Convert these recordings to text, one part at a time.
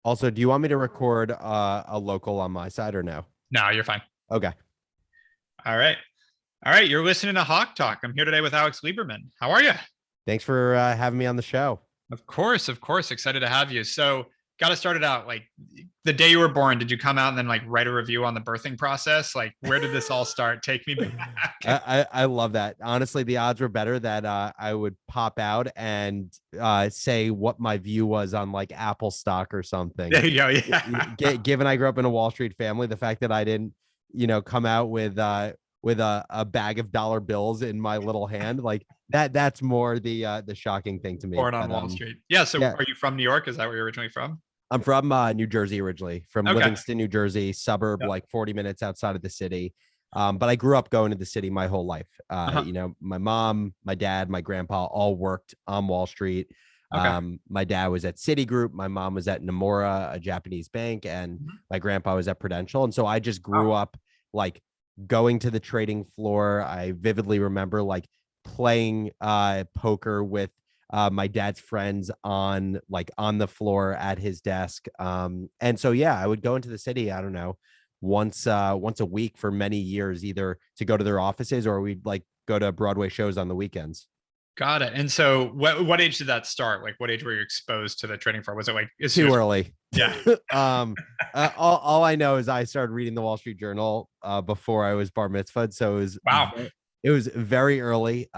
Also, do you want me to record a local on my side or no? No, you're fine. Okay. All right. All right. You're listening to Hawk Talk. I'm here today with Alex Lieberman. How are you? Thanks for having me on the show. Of course. Of course. Excited to have you. So, got to start it out. Like the day you were born, did you come out and then like write a review on the birthing process? Like, where did this all start? Take me back. I love that. Honestly, the odds were better that I would pop out and say what my view was on like Apple stock or something. There you go. Yeah. Given I grew up in a Wall Street family, the fact that I didn't, come out with a bag of dollar bills in my little hand, like that's more the shocking thing to me. Born on Wall Street. Yeah. So, Yeah, are you from New York? Is that where you're originally from? I'm from New Jersey originally, from Okay. Livingston, New Jersey, suburb Yeah. like 40 minutes outside of the city. But I grew up going to the city my whole life. Uh-huh. My mom, my dad, my grandpa all worked on Wall Street. Okay. My dad was at Citigroup, my mom was at Nomura, a Japanese bank, and Mhm. my grandpa was at Prudential. And so I just grew Wow. up like going to the trading floor. I vividly remember like playing poker with my dad's friends on the floor at his desk. And so yeah, I would go into the city, I don't know, once a week for many years, either to go to their offices or we'd like go to Broadway shows on the weekends. Got it. And so, what age did that start? Like, what age were you exposed to the trading floor? Was it like as soon Too as? early. Yeah. All I know is I started reading the Wall Street Journal before I was bar mitzvahed, so Wow. it was very early.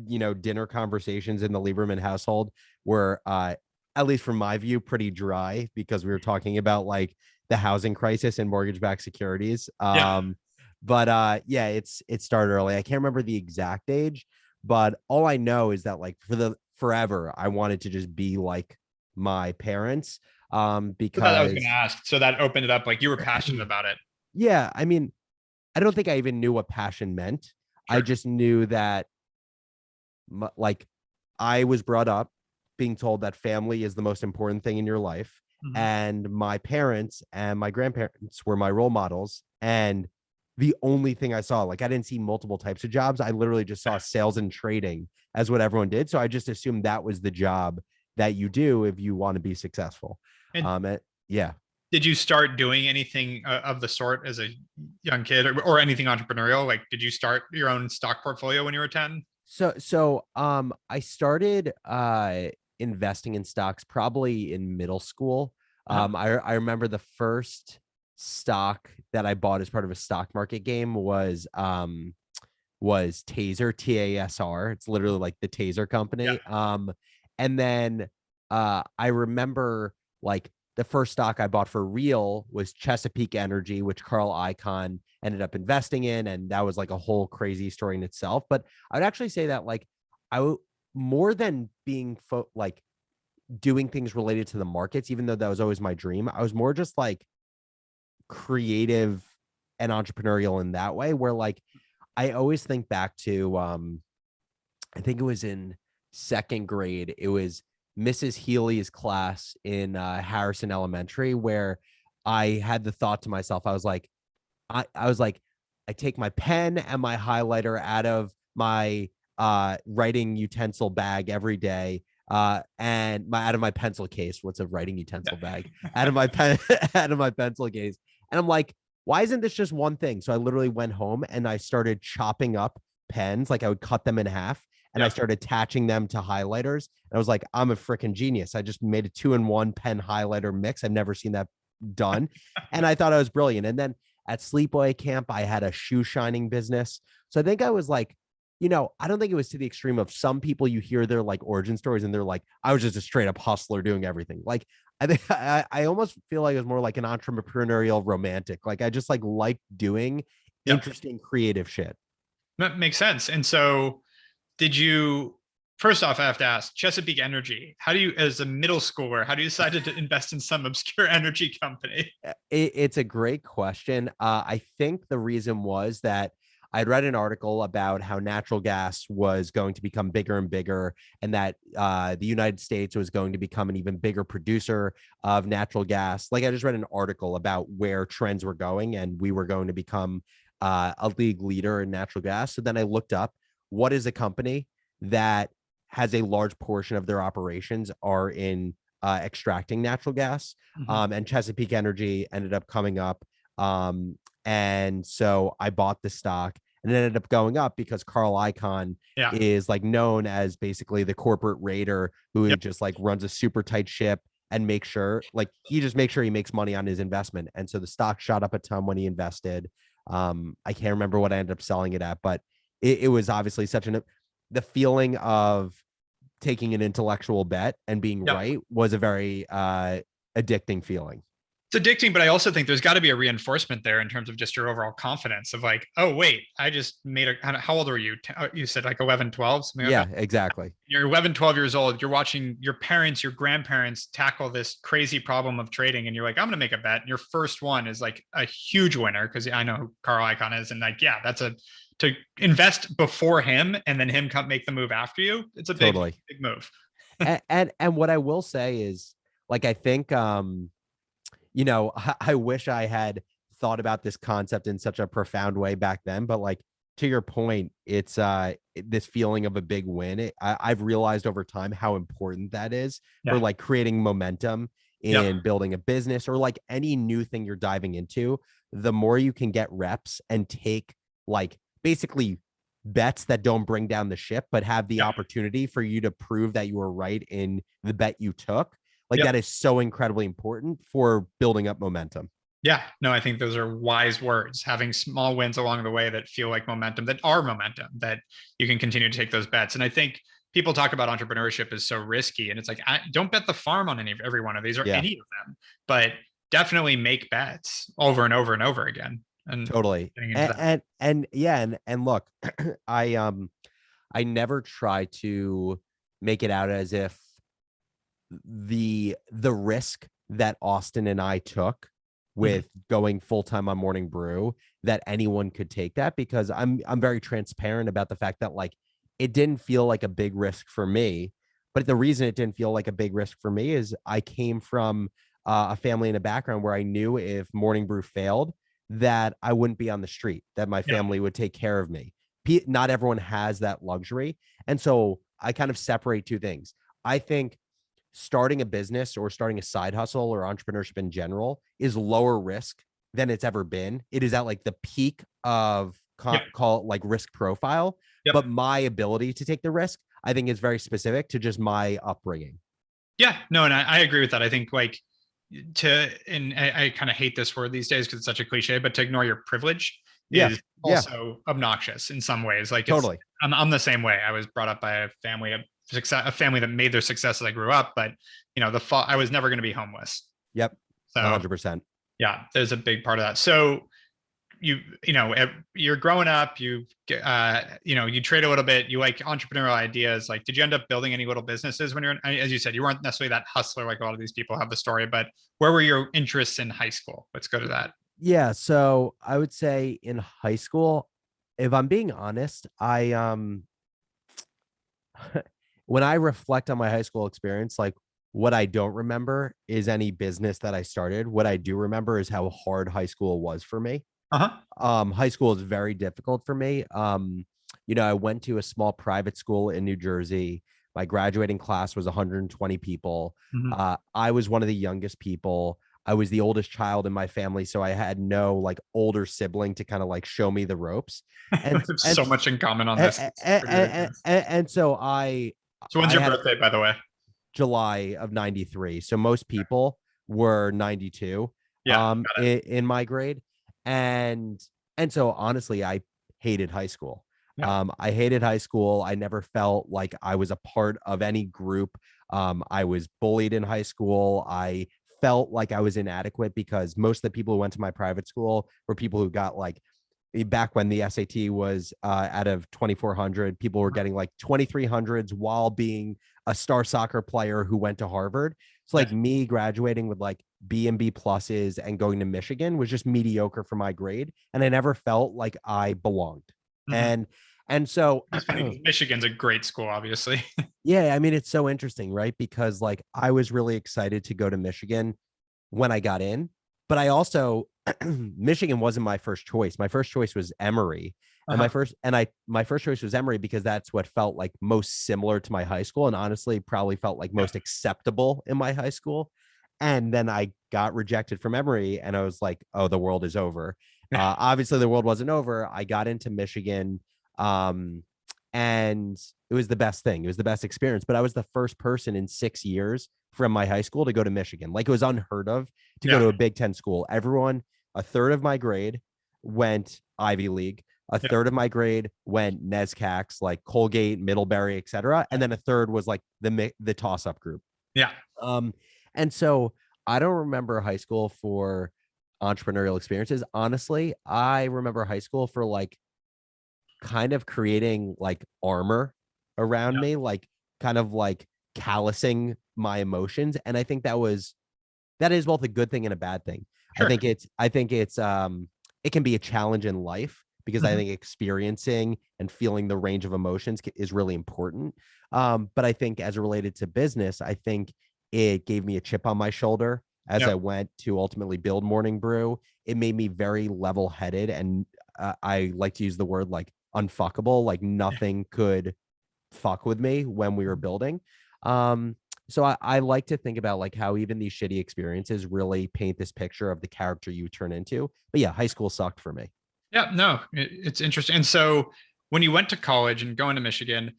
Dinner conversations in the Lieberman household were, at least from my view, pretty dry because we were talking about like the housing crisis and mortgage-backed securities. Yeah. But yeah, it started early. I can't remember the exact age, but all I know is that like for the forever, I wanted to just be like my parents. So that I was going Because to ask. So that opened it up. Like you were passionate about it. yeah, I mean, I don't think I even knew what passion meant. I Sure. just knew that like I was brought up being told that family is the most important thing in your life. Mhm. And my parents and my grandparents were my role models. And the only thing I saw, like I didn't see multiple types of jobs. I literally just saw sales and trading as what everyone did. So I just assumed that was the job that you do if you want to be successful. And Yeah. did you start doing anything of the sort as a young kid, or anything entrepreneurial? Like, did you start your own stock portfolio when you were 10? So I started investing in stocks probably in middle school. Uh-huh. I remember the first stock that I bought as part of a stock market game was Taser, TASR. It's literally like the Taser Yeah. company. And then I remember like the first stock I bought for real was Chesapeake Energy, which Carl Icahn ended up investing in, and that was like a whole crazy story in itself. But I would actually say that like more than being like doing things related to the markets, even though that was always my dream, I was more just like creative and entrepreneurial in that way, where like I always think back to I think it was in second grade. It was Mrs. Healy's class in Harrison Elementary, where I had the thought to myself, I was like, I take my pen and my highlighter out of my writing utensil bag every day. And out of my pencil case. What's a writing utensil bag? Out of my pen, out of my pencil case. And I'm like, why isn't this just one thing? So I literally went home and I started chopping up pens. Like I would cut them in half and I Yeah. started attaching them to highlighters. And I was like, I'm a freaking genius. I just made a 2-in-1 pen highlighter mix. I've never seen that done. And I thought I was brilliant. And then at sleepaway camp, I had a shoe shining business. So I think I was like, I don't think it was to the extreme of some people you hear their like origin stories and they're like, I was just a straight up hustler doing everything. Like, I think I almost feel like it was more like an entrepreneurial romantic. Like, I just like doing Yep. interesting creative shit. That makes sense. And so, did you? First off, I have to ask Chesapeake Energy. How do you, as a middle schooler, how do you decide to invest in some obscure energy company? It's a great question. I think the reason was that I'd read an article about how natural gas was going to become bigger and bigger, and that the United States was going to become an even bigger producer of natural gas. Like I just read an article about where trends were going, and we were going to become a league leader in natural gas. So then I looked up what is a company that has a large portion of their operations are in extracting natural gas. And Chesapeake Energy ended up coming up. And so I bought the stock, and it ended up going up because Carl Icahn is like known as basically the corporate raider who just like runs a super tight ship and make sure like he just makes sure he makes money on his investment. And so the stock shot up a ton when he invested. I can't remember what I ended up selling it at, but it was obviously the feeling of taking an intellectual bet and being right was a very addicting feeling. It's addicting, but I also think there's got to be a reinforcement there in terms of just your overall confidence of like, oh, wait, I just made how old are you? You said like 11, 12? Yeah, exactly. You're 11, 12 years old. You're watching your parents, your grandparents tackle this crazy problem of trading. And you're like, I'm going to make a bet. And your first one is like a huge winner because I know who Carl Icahn is. And like, yeah, to invest before him and then him make the move after you. It's a big move. and what I will say is like, I think, I wish I had thought about this concept in such a profound way back then, but like to your point, it's this feeling of a big win. I've realized over time how important that is for like creating momentum in building a business or like any new thing you're diving into. The more you can get reps and take like basically bets that don't bring down the ship, but have the opportunity for you to prove that you were right in the bet you took. Like that is so incredibly important for building up momentum. Yeah, no, I think those are wise words. Having small wins along the way that feel like momentum, that are momentum, that you can continue to take those bets. And I think people talk about entrepreneurship as so risky, and it's like, don't bet the farm on every one of these or any of them, but definitely make bets over and over and over again. And totally. And look, I never try to make it out as if the risk that Austin and I took with going full-time on Morning Brew, that anyone could take that, because I'm very transparent about the fact that like it didn't feel like a big risk for me. But the reason it didn't feel like a big risk for me is I came from a family and a background where I knew if Morning Brew failed, that I wouldn't be on the street, that my family would take care of me. Not everyone has that luxury. And so I kind of separate two things. I think starting a business or starting a side hustle or entrepreneurship in general is lower risk than it's ever been. It is at like the peak of call it like risk profile. But my ability to take the risk, I think, is very specific to just my upbringing. Yeah, no, and I agree with that. I think like and I kind of hate this word these days because it's such a cliche, but to ignore your privilege is also obnoxious in some ways. Like totally. I'm the same way. I was brought up by a family that made their success as I grew up, but I was never going to be homeless. Yep. So 100%. Yeah, there's a big part of that. So you're growing up, you trade a little bit, you like entrepreneurial ideas. Like, did you end up building any little businesses when you're as you said, you weren't necessarily that hustler like a lot of these people have the story, but where were your interests in high school? Let's go to that. Yeah. So I would say in high school, if I'm being honest, I when I reflect on my high school experience, like what I don't remember is any business that I started. What I do remember is how hard high school was for me. High school is very difficult for me. I went to a small private school in New Jersey. My graduating class was 120 people. I was one of the youngest people. I was the oldest child in my family, so I had no like older sibling to kind of like show me the ropes. And so much in common on this. And so when's your birthday, by the way? July of 93. So most people were 92 in my grade. And so honestly, I hated high school. I hated high school. I never felt like I was a part of any group. I was bullied in high school. I felt like I was inadequate because most of the people who went to my private school were people who got like, back when the SAT was out of 2,400, people were getting like 2,300s while being a star soccer player who went to Harvard. It's like me graduating with like B and B pluses and going to Michigan was just mediocre for my grade. And I never felt like I belonged. And so Michigan's a great school, obviously. Yeah. I mean, it's so interesting, right? Because like I was really excited to go to Michigan when I got in, but I also Michigan wasn't my first choice. My first choice was Emory. And my first choice was Emory because that's what felt like most similar to my high school, and honestly probably felt like most acceptable in my high school. And then I got rejected from Emory, and I was like, oh, the world is over. Obviously the world wasn't over. I got into Michigan, and it was the best thing. It was the best experience. But I was the first person in 6 years from my high school to go to Michigan. Like, it was unheard of to go to a Big Ten school. Everyone, a third of my grade went Ivy League. A third of my grade went NESCACs, like Colgate, Middlebury, etc. And then a third was like the toss-up group. Yeah. And so I don't remember high school for entrepreneurial experiences. Honestly, I remember high school for like kind of creating like armor around me, like kind of like callousing my emotions. And I think that is both a good thing and a bad thing. Sure. I think it's it can be a challenge in life, because I think experiencing and feeling the range of emotions is really important. But I think as it related to business, I think it gave me a chip on my shoulder as I went to ultimately build Morning Brew. It made me very level-headed, and I like to use the word like unfuckable. Like, nothing could fuck with me when we were building. So I like to think about like how even these shitty experiences really paint this picture of the character you turn into. But yeah, high school sucked for me. Yeah, no, it's interesting. And so when you went to college and going to Michigan,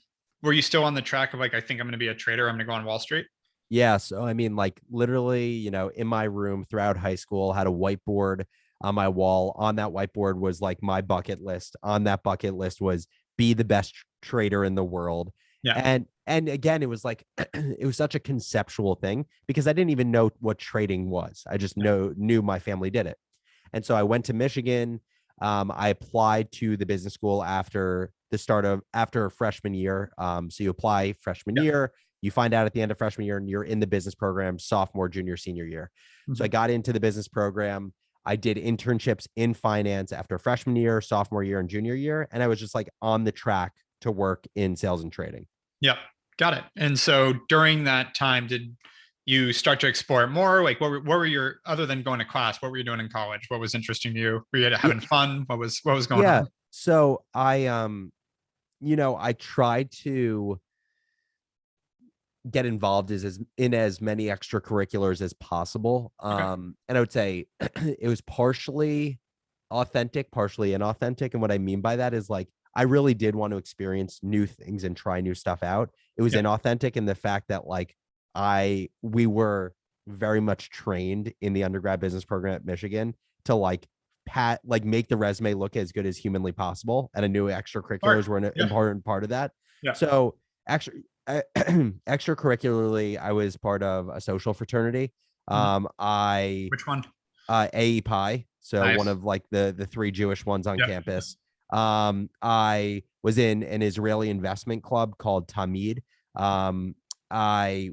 were you still on the track of like, I think I'm going to be a trader, I'm going to go on Wall Street? Yeah. So, I mean, like literally, in my room throughout high school, had a whiteboard on my wall. On that whiteboard was like my bucket list. On that bucket list was be the best trader in the world. Yeah. And again, it was like, it was such a conceptual thing because I didn't even know what trading was. I just knew my family did it. And so I went to Michigan. I applied to the business school after freshman year. So you apply freshman year, you find out at the end of freshman year, and you're in the business program sophomore, junior, senior year. So I got into the business program. I did internships in finance after freshman year, sophomore year, and junior year. And I was just like on the track to work in sales and trading. Yep. Got it. And so during that time, did you start to explore it more? Like what were your, other than going to class, what were you doing in college? What was interesting to you? Were you having fun? What was going on? So I I tried to get involved in as many extracurriculars as possible. And I would say it was partially authentic, partially inauthentic. And what I mean by that is like, I really did want to experience new things and try new stuff out. It was inauthentic in the fact that like we were very much trained in the undergrad business program at Michigan to like make the resume look as good as humanly possible. And I knew extracurriculars were an important part of that. So actually, extracurricularly, I was part of a social fraternity. Which one? AE Pi. So Nice. One of like the three Jewish ones on campus. I was in an Israeli investment club called Tamid. I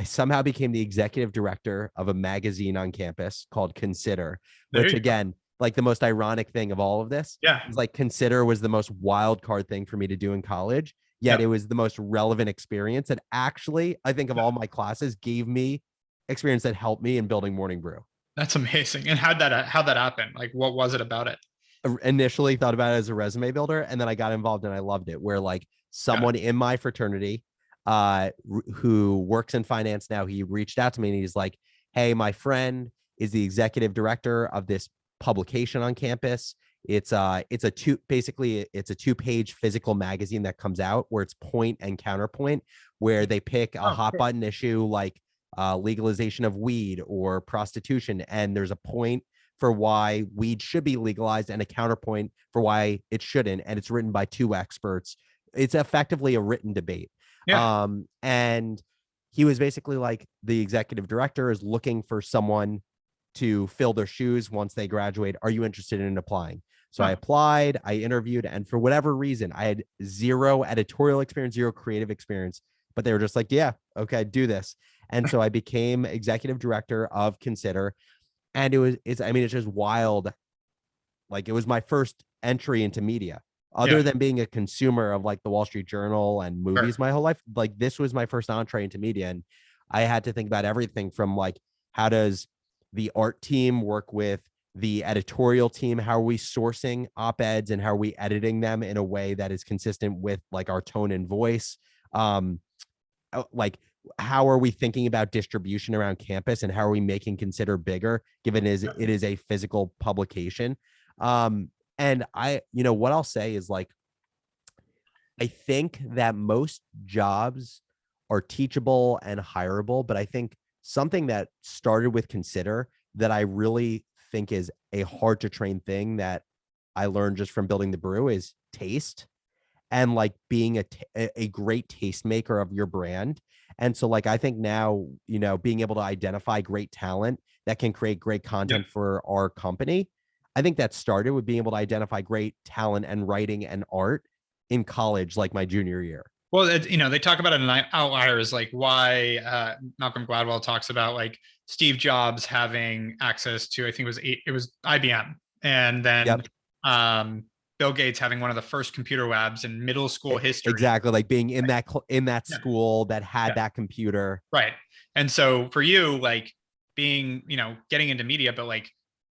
somehow became the executive director of a magazine on campus called Consider, which again, like the most ironic thing of all of this is like Consider was the most wild card thing for me to do in college. Yet it was the most relevant experience that actually, I think of all my classes, gave me experience that helped me in building Morning Brew. That's amazing. And how'd that happen? Like, what was it about it? Initially thought about it as a resume builder, and then I got involved and I loved it. Where like someone in my fraternity who works in finance now, he reached out to me and he's like, hey, my friend is the executive director of this publication on campus. It's a two-page physical magazine that comes out where it's point and counterpoint, where they pick a hot button issue like legalization of weed or prostitution, and there's a point for why weed should be legalized and a counterpoint for why it shouldn't, and it's written by two experts. It's effectively a written debate. And he was basically like, the executive director is looking for someone to fill their shoes once they graduate. Are you interested in applying? So I applied, I interviewed, and for whatever reason, I had zero editorial experience, zero creative experience, but they were just like, yeah, okay, do this. And so I became executive director of Consider. And it's just wild. Like, it was my first entry into media, other than being a consumer of like the Wall Street Journal and movies my whole life. Like, this was my first entree into media. And I had to think about everything from like, how does the art team, work with the editorial team. How are we sourcing op-eds and how are we editing them in a way that is consistent with like our tone and voice? Like, how are we thinking about distribution around campus and how are we making Consider bigger, given it is a physical publication? And what I'll say is like, I think that most jobs are teachable and hireable, but I think something that started with Consider that I really think is a hard to train thing that I learned just from building the brew is taste and like being a great tastemaker of your brand. And so like, I think now, being able to identify great talent that can create great content for our company. I think that started with being able to identify great talent and writing and art in college, like my junior year. Well, they talk about an outlier is like why Malcolm Gladwell talks about like Steve Jobs having access to, I think it was IBM, and then Bill Gates having one of the first computer labs in middle school history. Exactly, like being in that school that had that computer. Right. And so for you, like being, getting into media, but like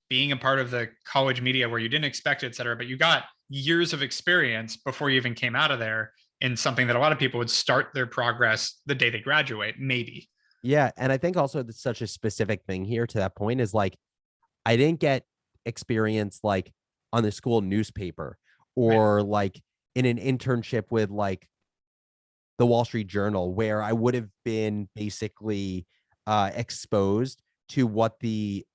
being a part of the college media where you didn't expect it, et cetera, but you got years of experience before you even came out of there in something that a lot of people would start their progress the day they graduate, maybe. Yeah. And I think also it's such a specific thing here to that point is like, I didn't get experience like on the school newspaper or like in an internship with like the Wall Street Journal, where I would have been basically exposed to what the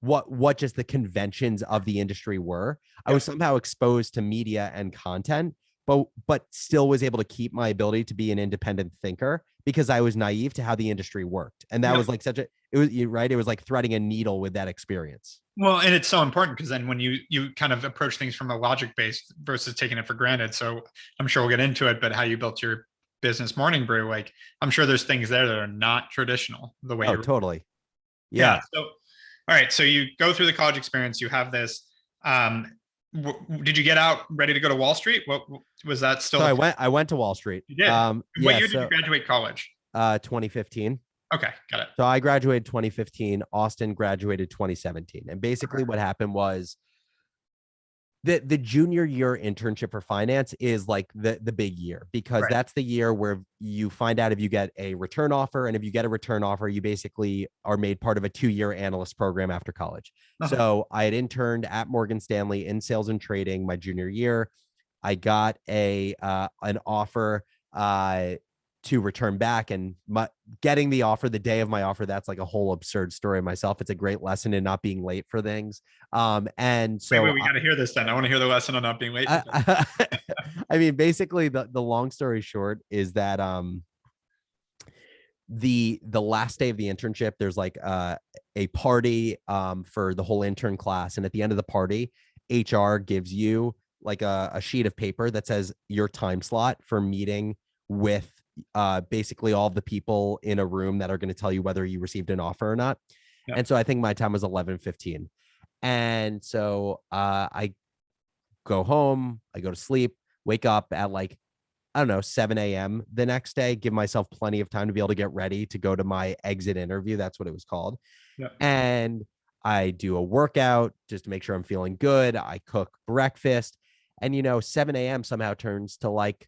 what just the conventions of the industry were. I was somehow exposed to media and content, but still was able to keep my ability to be an independent thinker because I was naive to how the industry worked. And that was like it was like threading a needle with that experience. Well, and it's so important because then when you kind of approach things from a logic based versus taking it for granted. So I'm sure we'll get into it, but how you built your business Morning Brew, like I'm sure there's things there that are not traditional the way you're totally. Yeah. So all right. So you go through the college experience, you have this. Did you get out ready to go to Wall Street? What was that still? So I went to Wall Street. You did. What year did you graduate college? 2015. Okay, got it. So I graduated 2015. Austin graduated 2017. And basically what happened was the junior year internship for finance is like the big year because that's the year where you find out if you get a return offer. And if you get a return offer, you basically are made part of a 2-year analyst program after college. So I had interned at Morgan Stanley in sales and trading my junior year. I got an offer to return back, and getting the offer the day of my offer, that's like a whole absurd story myself. It's a great lesson in not being late for things. And so wait, we got to hear this then. I want to hear the lesson on not being late. I mean, basically the long story short is that the last day of the internship, there's like a party for the whole intern class. And at the end of the party, HR gives you like a sheet of paper that says your time slot for meeting with basically all of the people in a room that are going to tell you whether you received an offer or not. And so I think my time was 11:15. And so I go home, I go to sleep, wake up at like, I don't know, 7 a.m. the next day, give myself plenty of time to be able to get ready to go to my exit interview. That's what it was called. And I do a workout just to make sure I'm feeling good. I cook breakfast, and 7 a.m. somehow turns to like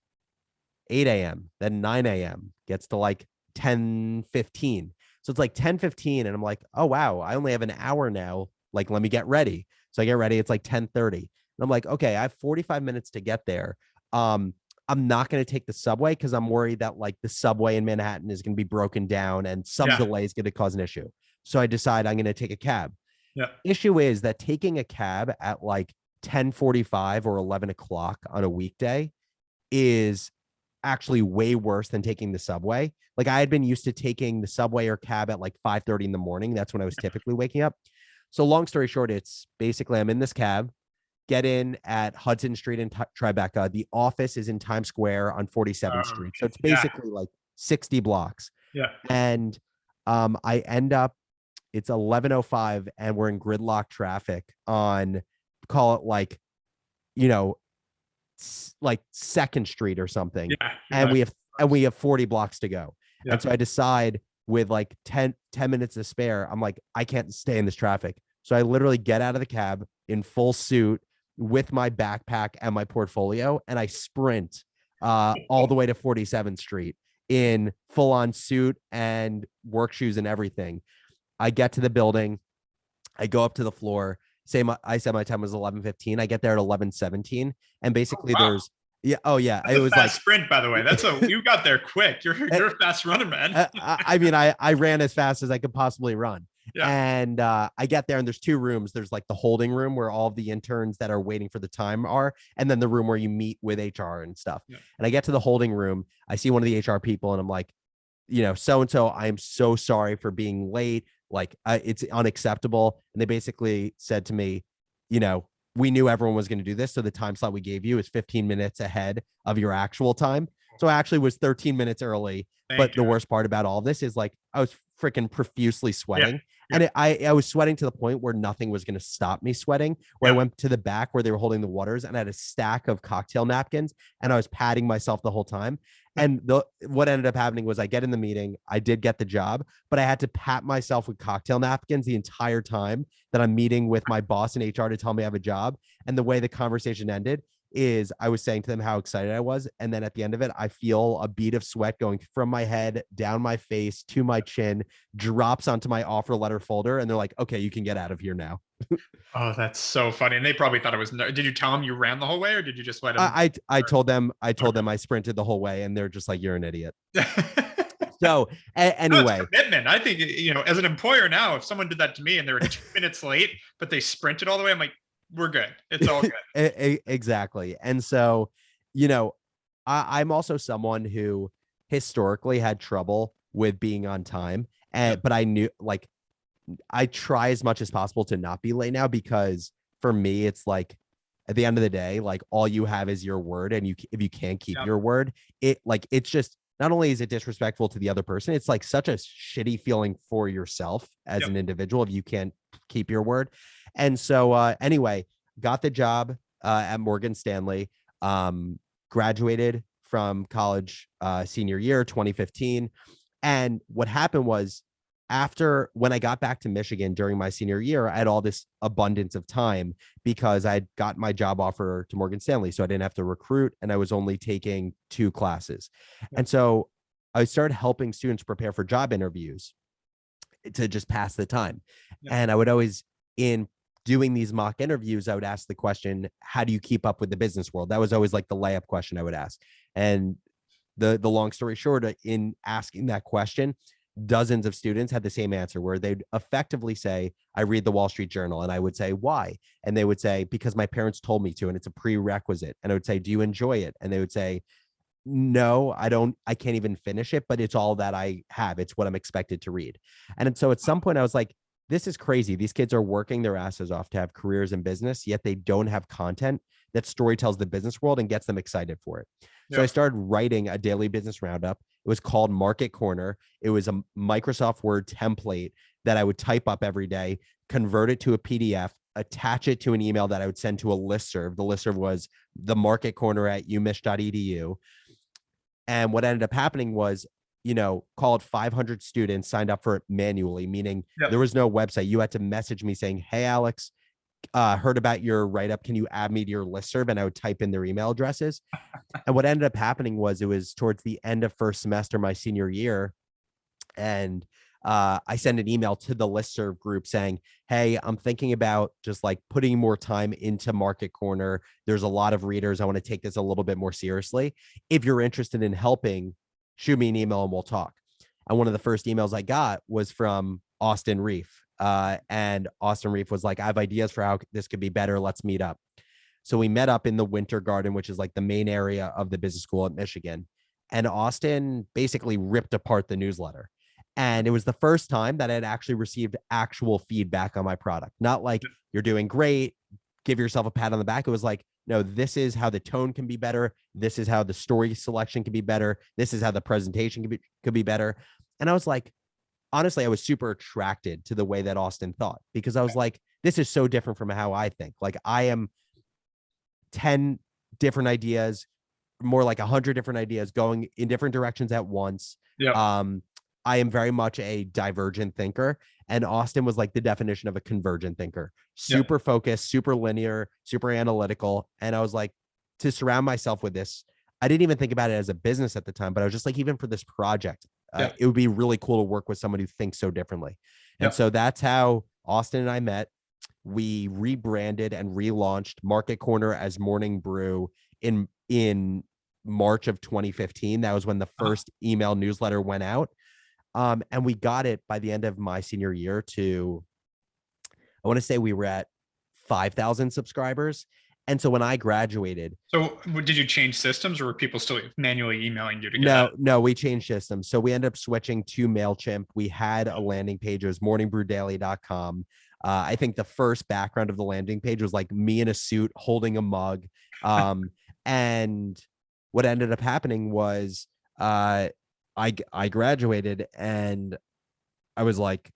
8 a.m. Then 9 a.m. gets to like 10:15. So it's like 10:15, and I'm like, oh wow, I only have an hour now. Like, let me get ready. So I get ready. It's like 10:30, and I'm like, okay, I have 45 minutes to get there. I'm not going to take the subway because I'm worried that like the subway in Manhattan is going to be broken down and some delay is going to cause an issue. So I decide I'm going to take a cab. Issue is that taking a cab at like 10:45 or 11 o'clock on a weekday is actually way worse than taking the subway. Like I had been used to taking the subway or cab at like 5:30 in the morning. That's when I was typically waking up. So long story short, it's basically I'm in this cab, get in at Hudson Street in Tribeca. The office is in Times Square on 47th Street. So it's basically like 60 blocks. And I end up, it's 11:05 and we're in gridlock traffic on, call it like, like 2nd Street or something. And we have 40 blocks to go. And so I decide, with like 10 minutes to spare. I'm like, I can't stay in this traffic. So I literally get out of the cab in full suit with my backpack and my portfolio, and I sprint all the way to 47th Street in full on suit and work shoes and everything. I get to the building. I go up to the floor. I said my time was 11:15. I get there at 11:17, and basically there's That's it a was fast like sprint, by the way. You got there quick. You're a fast runner, man. I mean, I ran as fast as I could possibly run. Yeah. And I get there, and there's two rooms. There's like the holding room where all of the interns that are waiting for the time are, and then the room where you meet with HR and stuff. Yeah. And I get to the holding room. I see one of the HR people, and I'm like, so-and-so, I am so sorry for being late. Like, it's unacceptable. And they basically said to me, we knew everyone was going to do this. So the time slot we gave you is 15 minutes ahead of your actual time. So I actually was 13 minutes early. But the worst part about all this is like, I was freaking profusely sweating. Yeah. And I was sweating to the point where nothing was going to stop me sweating, where I went to the back where they were holding the waters, and I had a stack of cocktail napkins, and I was patting myself the whole time. And what ended up happening was I get in the meeting. I did get the job, but I had to pat myself with cocktail napkins the entire time that I'm meeting with my boss in HR to tell me I have a job. And the way the conversation ended is I was saying to them how excited I was. And then at the end of it, I feel a bead of sweat going from my head, down my face, to my chin, drops onto my offer letter folder. And they're like, okay, you can get out of here now. Oh, that's so funny. And they probably thought it was, did you tell them you ran the whole way, or did you just let them? I told them I sprinted the whole way, and they're just like, you're an idiot. So anyway, no, commitment. I think, as an employer now, if someone did that to me and they were 2 minutes late, but they sprinted all the way, I'm like, we're good. It's all good. Exactly. And so, I'm also someone who historically had trouble with being on time. But I knew, like, I try as much as possible to not be late now, because for me, it's like, at the end of the day, like, all you have is your word. And if you can't keep your word, it's just, not only is it disrespectful to the other person, it's like such a shitty feeling for yourself as an individual if you can't keep your word. And so anyway, got the job at Morgan Stanley, graduated from college senior year 2015. And what happened was, when I got back to Michigan during my senior year, I had all this abundance of time because I'd got my job offer to Morgan Stanley. So I didn't have to recruit, and I was only taking 2 classes. And so I started helping students prepare for job interviews to just pass the time. And I would always, in doing these mock interviews, I would ask the question, how do you keep up with the business world? That was always like the layup question I would ask. And the long story short, in asking that question, dozens of students had the same answer, where they'd effectively say, I read the Wall Street Journal. And I would say, why? And they would say, because my parents told me to, and it's a prerequisite. And I would say, do you enjoy it? And they would say, no, I don't. I can't even finish it, but it's all that I have. It's what I'm expected to read. And so at some point I was like, this is crazy. These kids are working their asses off to have careers in business, yet they don't have content that story tells the business world and gets them excited for it. So I started writing a daily business roundup. It was called Market Corner. It was a Microsoft Word template that I would type up every day, convert it to a PDF, attach it to an email that I would send to a listserv. The listserv was the Market Corner at umich.edu. And what ended up happening was, call it 500 students signed up for it manually, meaning there was no website. You had to message me saying, hey, Alex, heard about your write-up. Can you add me to your listserv? And I would type in their email addresses. And what ended up happening was, it was towards the end of first semester, my senior year. And I sent an email to the listserv group saying, hey, I'm thinking about just like putting more time into Market Corner. There's a lot of readers. I want to take this a little bit more seriously. If you're interested in helping, shoot me an email and we'll talk. And one of the first emails I got was from Austin Reef. And Austin Reef was like, I have ideas for how this could be better. Let's meet up. So we met up in the Winter Garden, which is like the main area of the business school at Michigan. And Austin basically ripped apart the newsletter. And it was the first time that I had actually received actual feedback on my product. Not like, you're doing great, give yourself a pat on the back. It was like, no, this is how the tone can be better. This is how the story selection can be better. This is how the presentation could be better. And I was like, honestly, I was super attracted to the way that Austin thought, because I was like, this is so different from how I think. Like, I am 10 different ideas, more like 100 different ideas going in different directions at once. I am very much a divergent thinker, and Austin was like the definition of a convergent thinker. Yep. Super focused, super linear, super analytical. And I was like, to surround myself with this, I didn't even think about it as a business at the time, but I was just like, even for this project, Yep. it would be really cool to work with someone who thinks so differently. And Yep. so that's how Austin and I met. We rebranded and relaunched Market Corner as Morning Brew in March of 2015. That was when the first email newsletter went out. And we got it by the end of my senior year to, I want to say we were at 5,000 subscribers. And so when I graduated. So did you change systems, or were people still manually emailing you to get it? No, we changed systems. So we ended up switching to MailChimp. We had a landing page. It was morningbrewdaily.com. I think the first background of the landing page was like me in a suit holding a mug. And what ended up happening was I graduated, and I was like,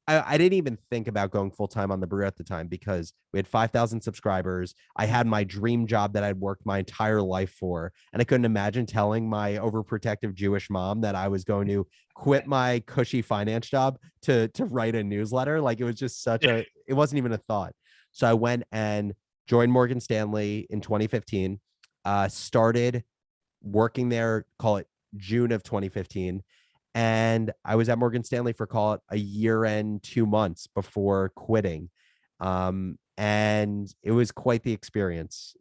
I didn't even think about going full time on the brew at the time, because we had 5,000 subscribers. I had my dream job that I'd worked my entire life for. And I couldn't imagine telling my overprotective Jewish mom that I was going to quit my cushy finance job to write a newsletter. Like, it was just it wasn't even a thought. So I went and joined Morgan Stanley in 2015, started working there, call it June of 2015. And I was at Morgan Stanley for, call it, a year and 2 months before quitting. And it was quite the experience.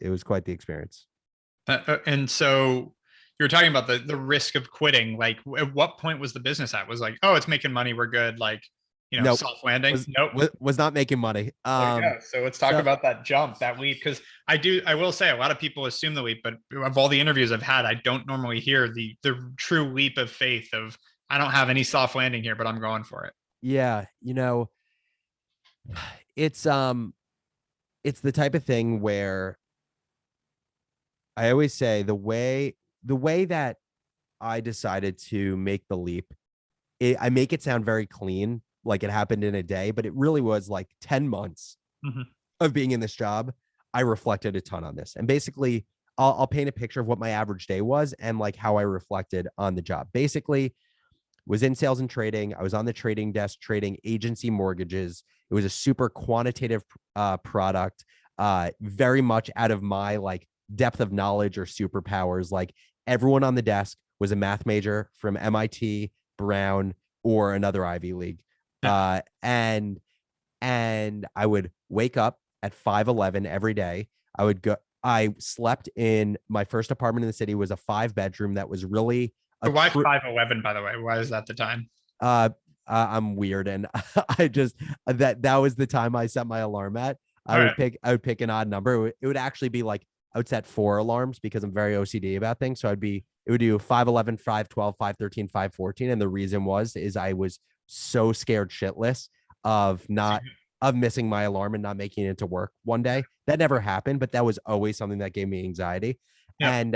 And so you were talking about the risk of quitting. Like, at what point was the business at? Was like, oh, it's making money, we're good. Like, Nope. soft landing. Was not making money. So let's talk about that jump, that leap, because I will say a lot of people assume the leap, but of all the interviews I've had, I don't normally hear the true leap of faith of, I don't have any soft landing here, but I'm going for it. Yeah, it's the type of thing where I always say the way that I decided to make the leap, I make it sound very clean, like it happened in a day, but it really was like 10 months of being in this job. I reflected a ton on this, and basically I'll paint a picture of what my average day was and like how I reflected on the job. Basically, was in sales and trading. I was on the trading desk trading agency mortgages. It was a super quantitative product, very much out of my like depth of knowledge or superpowers. Like, everyone on the desk was a math major from MIT, Brown, or another Ivy League. And I would wake up at 5:11 every day. I slept in my first apartment in the city, was a 5-bedroom that was really So why 5:11, by the way? Why is that the time? I'm weird, and I just that was the time I set my alarm at. I would pick an odd number. It would actually be like, I would set 4 alarms because I'm very OCD about things. So it would do 5:11, 5:12, 5:13, 5:14. And the reason is I was so scared shitless of missing my alarm and not making it to work one day. That never happened, but that was always something that gave me anxiety. And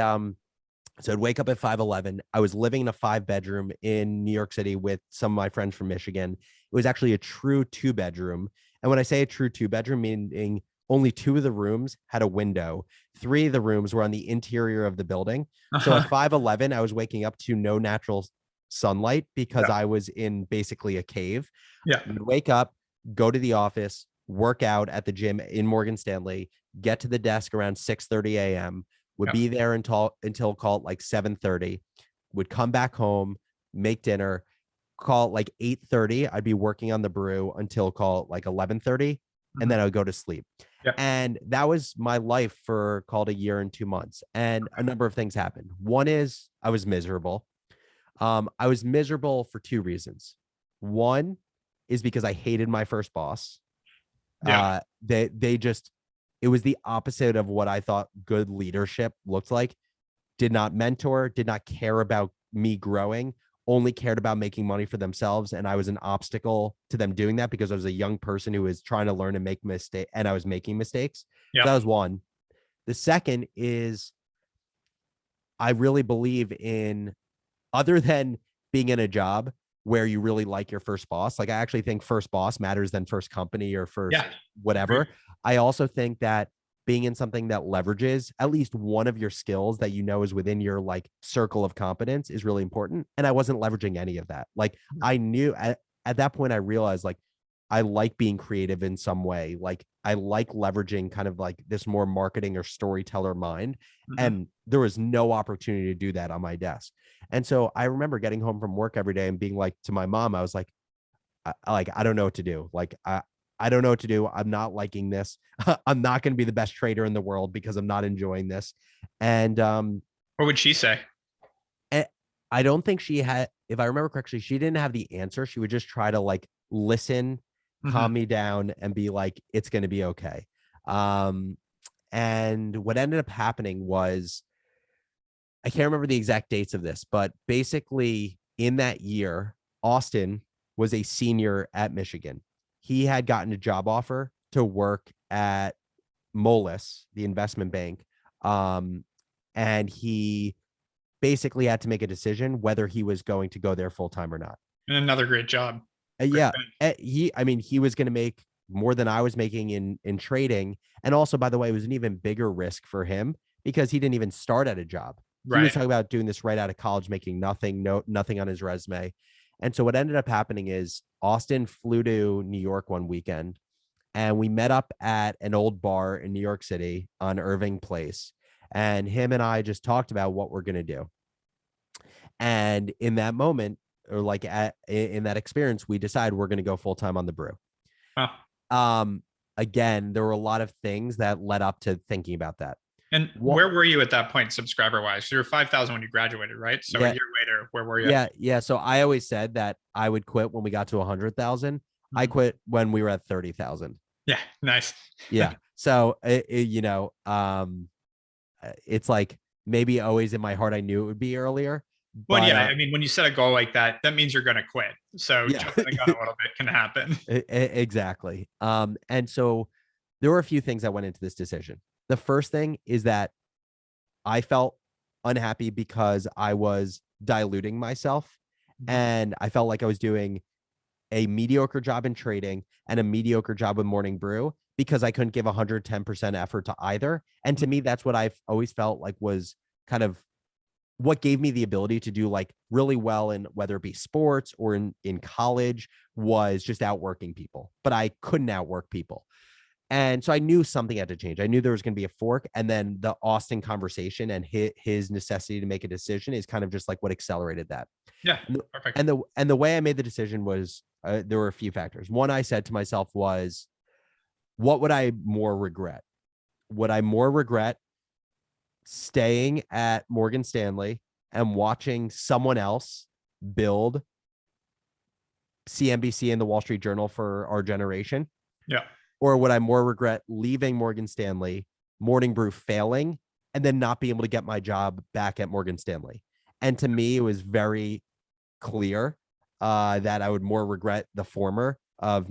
so I'd wake up at 5:11. I was living in a 5-bedroom in New York City with some of my friends from Michigan. It was actually a true 2-bedroom. And when I say a true 2-bedroom, meaning only 2 of the rooms had a window. 3 of the rooms were on the interior of the building. So at 5:11, I was waking up to no natural sunlight because I was in basically a cave. I'd wake up, go to the office, work out at the gym in Morgan Stanley, get to the desk around 6:30 a.m., would be there until call it like 7:30, would come back home, make dinner, call it like 8:30. I'd be working on the brew until call it like 11:30, and then I would go to sleep. And that was my life for called a year and 2 months. And a number of things happened. One is I was miserable. I was miserable for 2 reasons. One is because I hated my first boss. It was the opposite of what I thought good leadership looked like. Did not mentor, did not care about me growing, only cared about making money for themselves. And I was an obstacle to them doing that because I was a young person who was trying to learn and make mistakes, and I was making mistakes. So that was one. The second is I really believe in, other than being in a job where you really like your first boss, like I actually think first boss matters than first company or first whatever. I also think that being in something that leverages at least one of your skills that you know is within your like circle of competence is really important. And I wasn't leveraging any of that. Like I knew at that point, I realized like I like being creative in some way. Like I like leveraging kind of like this more marketing or storyteller mind. And there was no opportunity to do that on my desk. And so I remember getting home from work every day and being like to my mom, I was like, I don't know what to do. Like, I don't know what to do. I'm not liking this. I'm not going to be the best trader in the world because I'm not enjoying this. And What would she say? I don't think she had, if I remember correctly, she didn't have the answer. She would just try to like listen, calm me down, and be like, it's going to be okay. And what ended up happening was, I can't remember the exact dates of this, but basically in that year, Austin was a senior at Michigan. He had gotten a job offer to work at Moelis, the investment bank. And he basically had to make a decision whether he was going to go there full time or not. And another great job. Yeah. He was going to make more than I was making in trading. And also, by the way, it was an even bigger risk for him because he didn't even start at a job. He was talking about doing this right out of college, making nothing on his resume. And so what ended up happening is Austin flew to New York one weekend and we met up at an old bar in New York City on Irving Place. And him and I just talked about what we're going to do. And in that moment, or like in that experience, we decided we're going to go full time on the brew. Again, there were a lot of things that led up to thinking about that. And where were you at that point, subscriber wise? So you're 5,000 when you graduated, right? So a year later, where were you? Yeah. So I always said that I would quit when we got to 100,000. I quit when we were at 30,000. Yeah, nice. Yeah. So it's like maybe always in my heart I knew it would be earlier. Well, yeah, I mean, when you set a goal like that, that means you're going to quit. So jumping the gun a little bit can happen. Exactly. And so there were a few things that went into this decision. The first thing is that I felt unhappy because I was diluting myself and I felt like I was doing a mediocre job in trading and a mediocre job with Morning Brew because I couldn't give 110% effort to either. And to me, that's what I've always felt like was kind of what gave me the ability to do like really well in whether it be sports or in college was just outworking people, but I couldn't outwork people. And so I knew something had to change. I knew there was going to be a fork. And then the Austin conversation and his necessity to make a decision is kind of just like what accelerated that. Yeah, perfect. And the way I made the decision was there were a few factors. One I said to myself was, what would I more regret? Would I more regret staying at Morgan Stanley and watching someone else build CNBC and the Wall Street Journal for our generation? Yeah. Or would I more regret leaving Morgan Stanley, Morning Brew failing, and then not being able to get my job back at Morgan Stanley? And to me, it was very clear that I would more regret the former of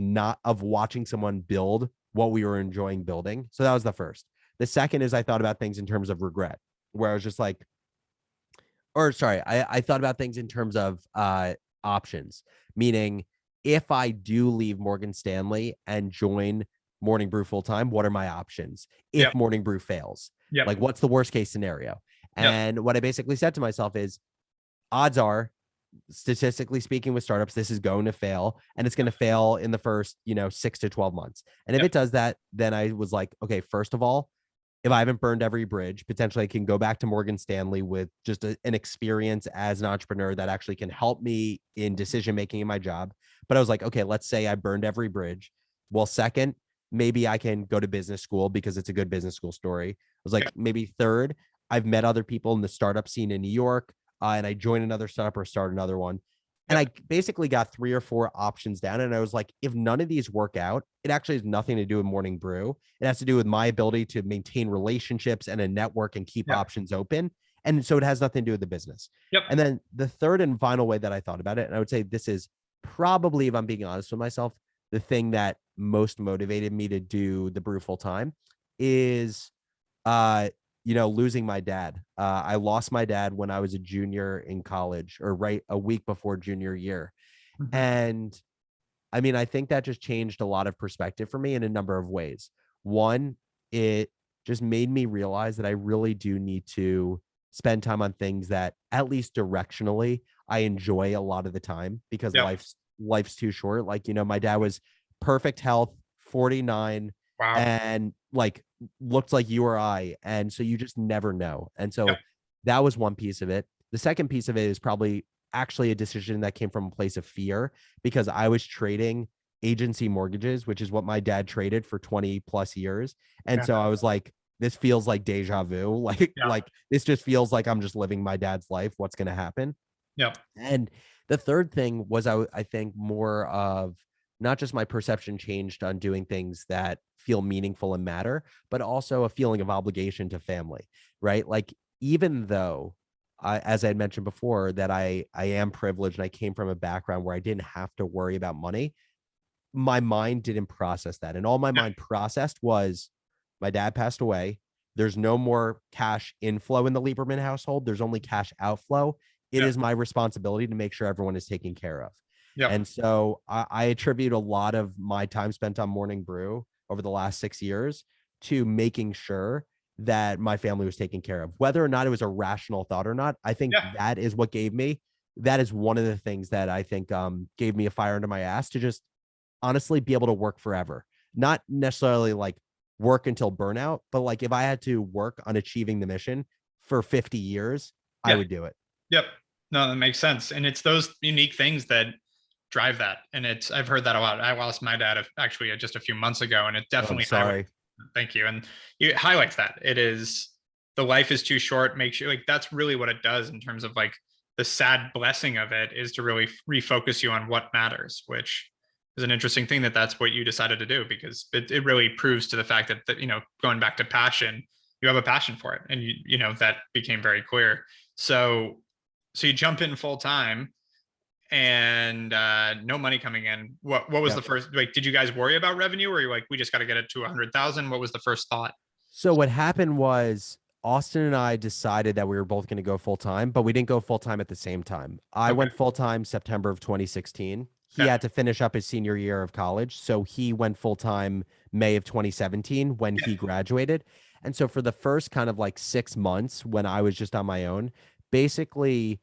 watching someone build what we were enjoying building. So that was the first. The second is I thought about things in terms of regret, where I was just like, I thought about things in terms of options, meaning if I do leave Morgan Stanley and join Morning Brew full time, what are my options if Morning Brew fails? Like, what's the worst case scenario? And what I basically said to myself is, odds are, statistically speaking, with startups, this is going to fail, and it's going to fail in the first 6 to 12 months. And if it does that, then I was like, okay, first of all, if I haven't burned every bridge, potentially I can go back to Morgan Stanley with just an experience as an entrepreneur that actually can help me in decision making in my job. But I was like, okay, let's say I burned every bridge. Well, second, maybe I can go to business school because it's a good business school story. I was like, maybe third, I've met other people in the startup scene in New York, and I joined another startup or start another one. And I basically got 3 or 4 options down. And I was like, if none of these work out, it actually has nothing to do with Morning Brew. It has to do with my ability to maintain relationships and a network and keep options open. And so it has nothing to do with the business. And then the third and final way that I thought about it, and I would say this is probably, if I'm being honest with myself, the thing that most motivated me to do the brew full time is, losing my dad. I lost my dad when I was a junior in college, or right a week before junior year. And I mean, I think that just changed a lot of perspective for me in a number of ways. One, it just made me realize that I really do need to spend time on things that, at least directionally, I enjoy a lot of the time, because Yep. life's too short. Like, my dad was perfect health, 49, Wow. and like looked like you or I. And so you just never know. And Yep. so that was one piece of it. The second piece of it is probably actually a decision that came from a place of fear, because I was trading agency mortgages, which is what my dad traded for 20 plus years. And Yeah. so I was like, this feels like deja vu. Like, Yeah. like this just feels like I'm just living my dad's life. What's going to happen? Yep. And the third thing was, I think more of not just my perception changed on doing things that feel meaningful and matter, but also a feeling of obligation to family, right? Like, even though as I had mentioned before, that I am privileged and I came from a background where I didn't have to worry about money, my mind didn't process that. And all my Yep. mind processed was, my dad passed away. There's no more cash inflow in the Lieberman household. There's only cash outflow. It Yep. is my responsibility to make sure everyone is taken care of. Yep. And so I attribute a lot of my time spent on Morning Brew over the last 6 years to making sure that my family was taken care of, whether or not it was a rational thought or not. I think Yeah. that is what gave me, that is one of the things that I think gave me a fire under my ass to just honestly be able to work forever. Not necessarily like work until burnout, but like if I had to work on achieving the mission for 50 years, I Yeah. would do it. Yep. No, that makes sense. And it's those unique things that drive that. And I've heard that a lot. I lost my dad actually just a few months ago, and it Oh, I'm definitely highlights. sorry. Thank you. And it highlights that it is, the life is too short. Makes you like, that's really what it does in terms of like the sad blessing of it is to really refocus you on what matters, which is an interesting thing that's what you decided to do, because it really proves to the fact that, going back to passion, you have a passion for it. And that became very clear. So you jump in full time, and no money coming in. What was Yeah. the first, like, did you guys worry about revenue, or you're like, we just got to get it to 100,000? What was the first thought? So what happened was, Austin and I decided that we were both going to go full time, but we didn't go full time at the same time. I Okay. went full time September of 2016. He Okay. had to finish up his senior year of college, so he went full time May of 2017 when Yeah. he graduated. And so for the first kind of like 6 months when I was just on my own, basically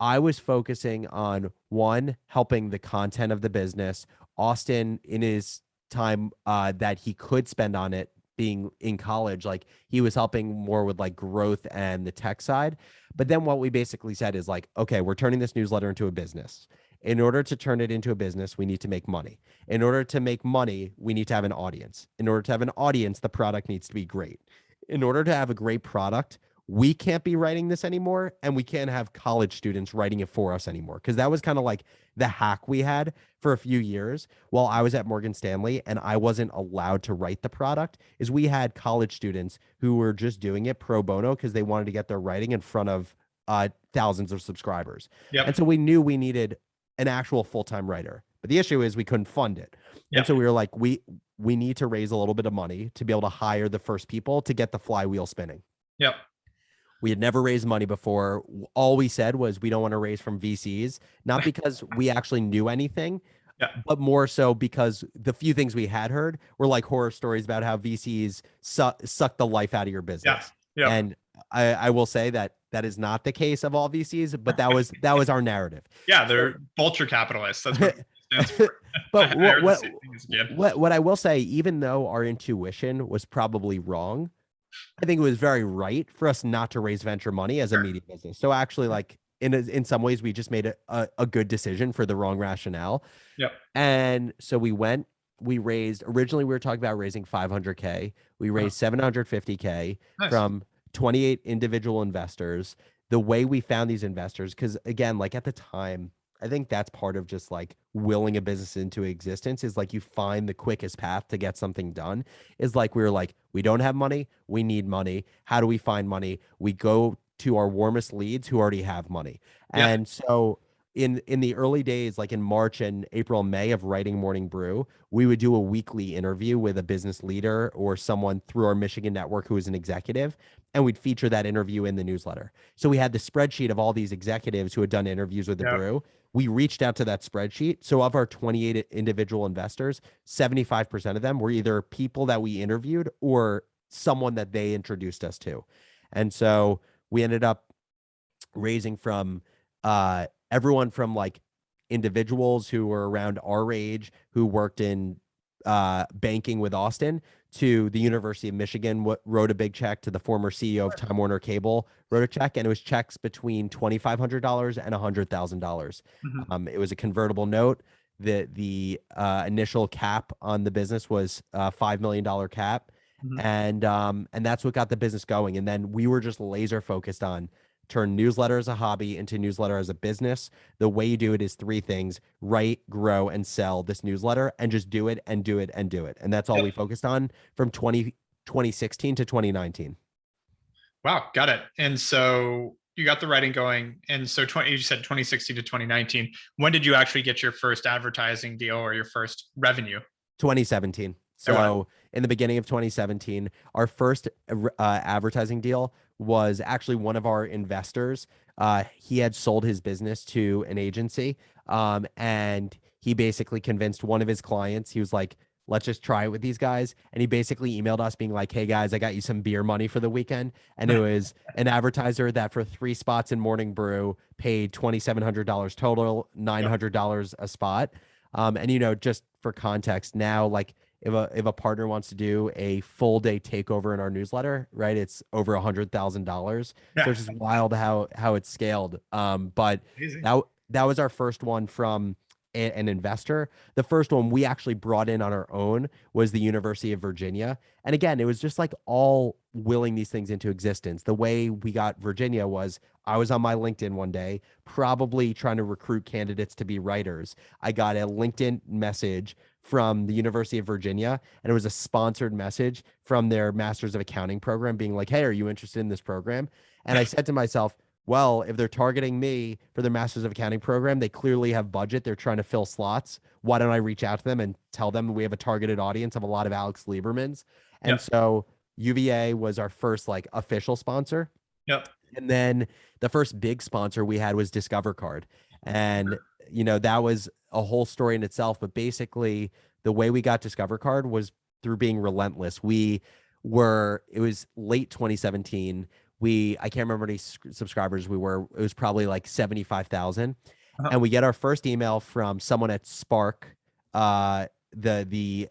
I was focusing on, one, helping the content of the business. Austin, in his time that he could spend on it being in college, like he was helping more with like growth and the tech side. But then what we basically said is like, okay, we're turning this newsletter into a business. In order to turn it into a business, we need to make money. In order to make money, we need to have an audience. In order to have an audience, the product needs to be great. In order to have a great product, we can't be writing this anymore, and we can't have college students writing it for us anymore, because that was kind of like the hack we had for a few years while I was at Morgan Stanley and I wasn't allowed to write the product. Is we had college students who were just doing it pro bono because they wanted to get their writing in front of thousands of subscribers. And Yep. so we knew we needed an actual full-time writer, but the issue is we couldn't fund it. And Yep. so we were like, we need to raise a little bit of money to be able to hire the first people to get the flywheel spinning. Yep. We had never raised money before. All we said was we don't want to raise from VCs, not because we actually knew anything, Yeah. but more so because the few things we had heard were like horror stories about how VCs suck the life out of your Yeah. business. Yep. And I will say that that is not the case of all VCs, but that was our narrative. Yeah. They're vulture capitalists. That's what it stands for. But I heard the same thing as a kid. what I will say, even though our intuition was probably wrong, I think it was very right for us not to raise venture money as a Sure. media business. So actually, like in some ways, we just made a good decision for the wrong rationale. Yep. And so we raised, originally we were talking about raising 500K. We raised 750K Nice. from 28 individual investors. The way we found these investors, because again, like at the time, I think that's part of just like willing a business into existence, is like you find the quickest path to get something done. Is like we were like, we don't have money, we need money. How do we find money? We go to our warmest leads who already have money. Yeah. And so in the early days, like in March and April, May of writing Morning Brew, we would do a weekly interview with a business leader or someone through our Michigan network who was an executive, and we'd feature that interview in the newsletter. So we had the spreadsheet of all these executives who had done interviews with the Yep. brew. We reached out to that spreadsheet. So of our 28 individual investors, 75% of them were either people that we interviewed or someone that they introduced us to. And so we ended up raising from everyone from like individuals who were around our age who worked in banking with Austin to the University of Michigan, wrote a big check to the former CEO of Time Warner Cable, wrote a check, and it was checks between $2,500 and $100,000. Mhm. It was a convertible note. The initial cap on the business was a $5 million cap. Mhm. And that's what got the business going. And then we were just laser focused on turn newsletter as a hobby into newsletter as a business. The way you do it is three things: write, grow, and sell this newsletter, and just do it and do it and do it. And that's all Yep. we focused on from 2016 to 2019. Wow, got it. And so you got the writing going. And so you said 2016 to 2019. When did you actually get your first advertising deal or your first revenue? 2017. So in the beginning of 2017, our first advertising deal was actually one of our investors. He had sold his business to an agency, and he basically convinced one of his clients. He was like, let's just try it with these guys. And he basically emailed us being like, hey guys, I got you some beer money for the weekend. And it was an advertiser that for 3 spots in Morning Brew paid $2,700 total, $900 a spot. And just for context, now like if a partner wants to do a full day takeover in our newsletter, right, it's over $100,000. So Yeah. it's just wild how it's scaled. But Easy. that was our first one from an investor. The first one we actually brought in on our own was the University of Virginia. And again, it was just like all willing these things into existence. The way we got Virginia was I was on my LinkedIn one day, probably trying to recruit candidates to be writers. I got a LinkedIn message from the University of Virginia, and it was a sponsored message from their Masters of Accounting program being like, hey, are you interested in this program? And I said to myself, well, if they're targeting me for their Masters of Accounting program, they clearly have budget. They're trying to fill slots. Why don't I reach out to them and tell them we have a targeted audience of a lot of Alex Liebermans? And Yep. so UVA was our first like official sponsor. Yep. And then the first big sponsor we had was Discover Card. And, that was a whole story in itself. But basically, the way we got Discover Card was through being relentless. It was late 2017. I can't remember how many subscribers we were. It was probably like 75,000. Uh-huh. And we get our first email from someone at Spark, the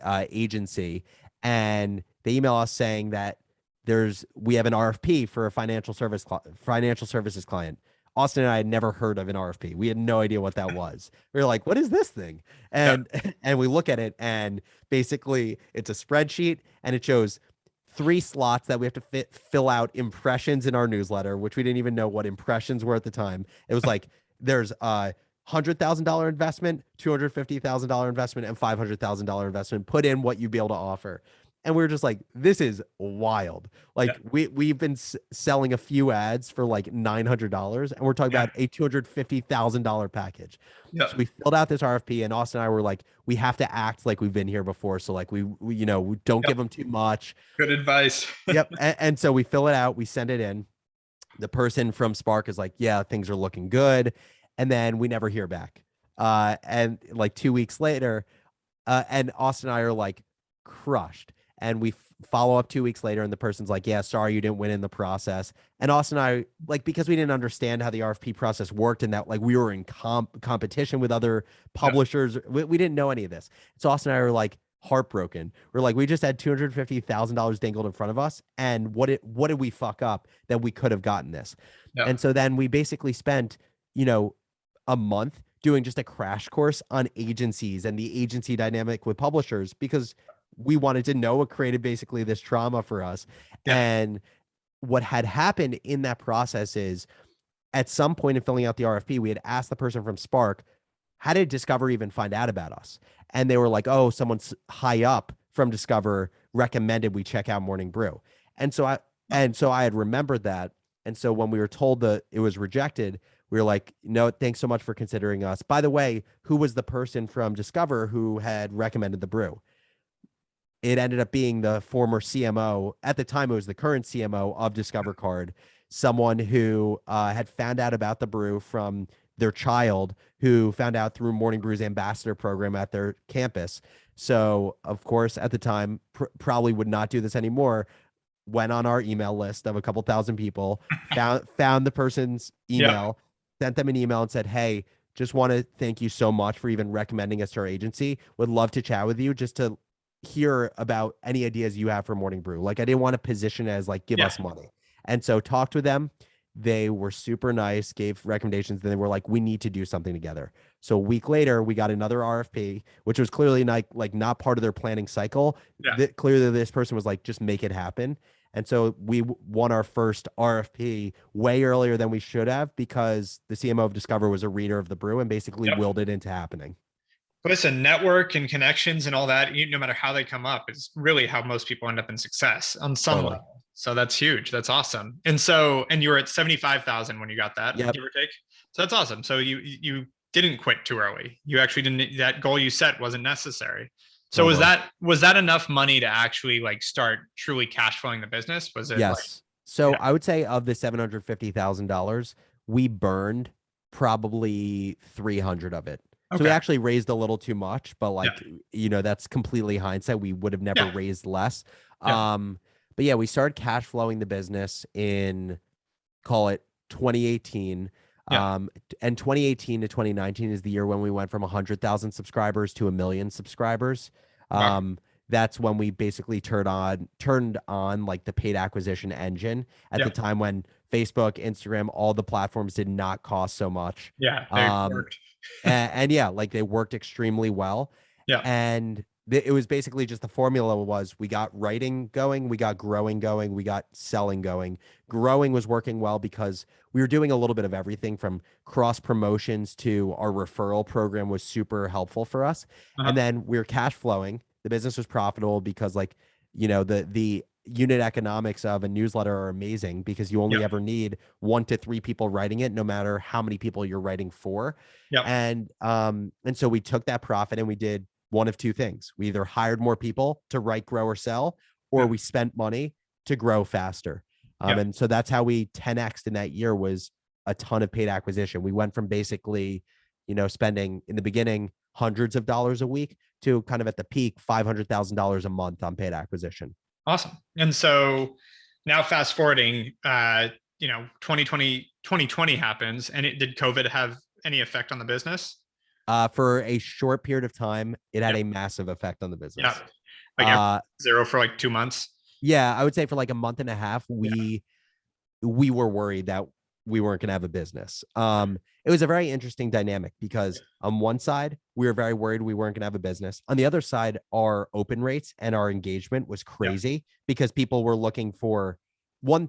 agency. And they email us saying that we have an RFP for a financial services client. Austin and I had never heard of an RFP. We had no idea what that was. We were like, what is this thing? And and we look at it, and basically it's a spreadsheet, and it shows 3 slots that we have to fill out impressions in our newsletter, which we didn't even know what impressions were at the time. It was like there's a $100,000 investment, $250,000 investment, and $500,000 investment. Put in what you'd be able to offer. And we were just like, this is wild. Like we've been selling a few ads for like $900, and we're talking about a $250,000 package. So we filled out this RFP, and Austin and I were like, we have to act like we've been here before. So like we don't give them too much. Good advice. Yep. And so we fill it out, we send it in. The person from Spark is like, yeah, things are looking good. And then we never hear back. And like 2 weeks later, and Austin and I are like crushed. And we follow up 2 weeks later, and the person's like, yeah, sorry, you didn't win in the process. And Austin and I, like, because we didn't understand how the RFP process worked, and that like we were in competition with other publishers, we didn't know any of this. So Austin and I were like heartbroken. We're like, we just had $250,000 dangled in front of us, and what did we fuck up that we could have gotten this? And so then we basically spent, a month doing just a crash course on agencies and the agency dynamic with publishers, because we wanted to know what created basically this trauma for us. And what had happened in that process is, at some point in filling out the RFP, we had asked the person from Spark, how did Discover even find out about us? And they were like, oh, someone's high up from Discover recommended we check out Morning Brew. And so I had remembered that. And so when we were told that it was rejected, we were like, no, thanks so much for considering us. By the way, who was the person from Discover who had recommended the brew? It ended up being the former CMO. At the time, it was the current CMO of Discover Card, someone who had found out about the brew from their child, who found out through Morning Brew's ambassador program at their campus. So, of course, at the time, probably would not do this anymore. went on our email list of a couple thousand people, found the person's Yep. email, sent them an email and said, hey, just want to thank you so much for even recommending us to our agency. Would love to chat with you just to hear about any ideas you have for Morning Brew. Like I didn't want to position it as like, give Yeah. us money. And so talked with them. They were super nice, gave recommendations. Then they were like, we need to do something together. So a week later, we got another RFP, which was clearly not part of their planning cycle. Yeah. Clearly, this person was like, just make it happen. And so we won our first RFP way earlier than we should have because the CMO of Discover was a reader of the brew and basically Yep. willed it into happening. Listen, network and connections and all that, no matter how they come up, is really how most people end up in success on some level. So that's huge. That's awesome. And you were at 75,000 when you got that, Yep. give or take. So that's awesome. So you didn't quit too early. You actually didn't, that goal you set wasn't necessary. So was that enough money to actually like start truly cash flowing the business? Was it? Yes. So I would say of the $750,000, we burned probably 300 of it. So we actually raised a little too much, but like, that's completely hindsight. We would have never raised less. But yeah, we started cash flowing the business in, call it 2018. And 2018 to 2019 is the year when we went from 100,000 subscribers to 1 million subscribers. That's when we basically turned on like the paid acquisition engine at the time when Facebook, Instagram, all the platforms did not cost so much. Yeah, they worked. and yeah, like they worked extremely well. Yeah. And it was basically just the formula was we got writing going, we got growing going, we got selling going. Growing was working well because we were doing a little bit of everything from cross promotions to our referral program was super helpful for us. And then we were cash flowing. The business was profitable because like, the unit economics of a newsletter are amazing because you only ever need 1 to 3 people writing it, no matter how many people you're writing for. And so we took that profit and we did one of two things. We either hired more people to write, grow, or sell, or we spent money to grow faster. And so that's how we 10x'd in that year was a ton of paid acquisition. We went from basically, spending in the beginning hundreds of dollars a week to kind of at the peak $500,000 a month on paid acquisition. Awesome. And so now fast forwarding, 2020 happens, and did COVID have any effect on the business? For a short period of time, it had a massive effect on the business. Like zero for like 2 months. Yeah, I would say for like a month and a half, we were worried that we weren't going to have a business. It was a very interesting dynamic because on one side, we were very worried we weren't going to have a business. On the other side, our open rates and our engagement was crazy because people were looking for